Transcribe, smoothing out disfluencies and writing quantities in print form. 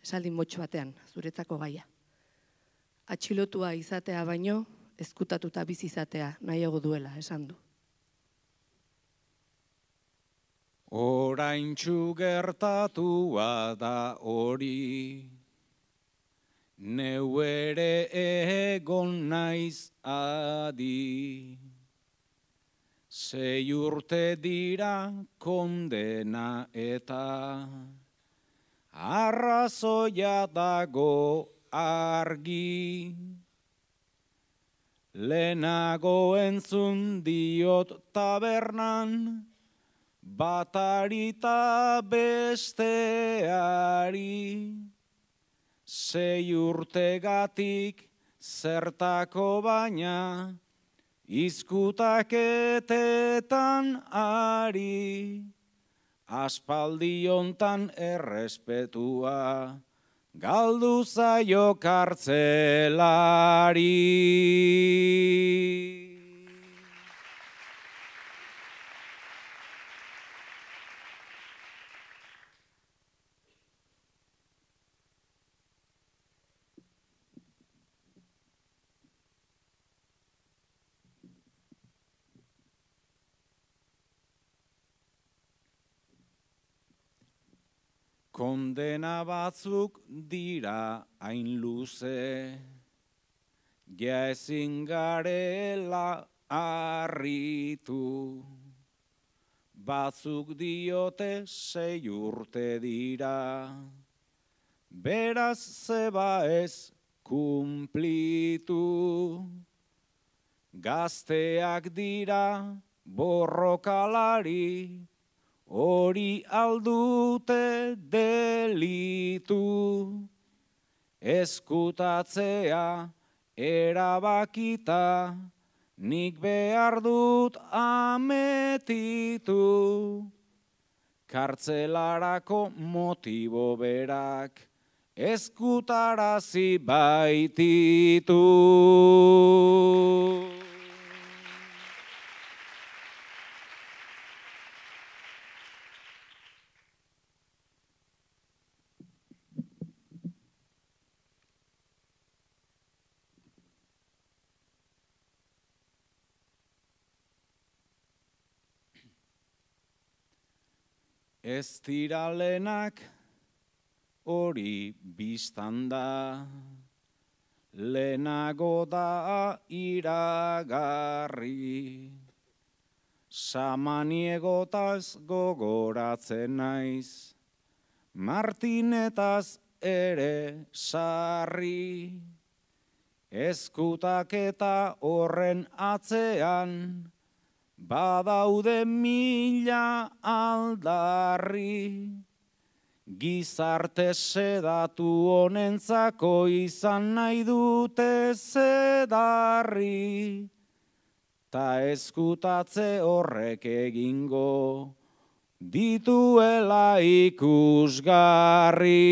esaldi motxo batean, zuretzako gaia. Atxilotua izatea baino, ezkutatuta bizi izatea nahiago duela, esan du. Oraintxu gertatua da hori, neu ere egon naiz adi. 6 urte dira kondena eta arrazoia dago argi. Lehenago entzun diot tabernan, batari ta besteari. 6 urtegatik zertako baina, izkutaketetan ari. Aspaldi hontan errespetua, galdu zaio kartzelari. Kondena batzuk dira hain luze, ja ezin garela harritu. Batzuk diote 6 urte dira, beraz zeba ez kumplitu. Gazteak dira borrokalari, hori aldute delitu. Ezkutatzea erabakita, nik behar dut ametitu. Kartzelarako motibo berak, ezkutarazi baititu. Ez dira lehenak hori biztan da, lehenago da iragarri. Samaniegotaz gogoratzen naiz, Martinetaz ere sarri. Ezkutaketa horren atzean, badaude 1000 aldarri. Gizarte sedatu honentzako izan nahi dute zedarri. Ta ezkutatze horrek egingo dituela ikusgarri.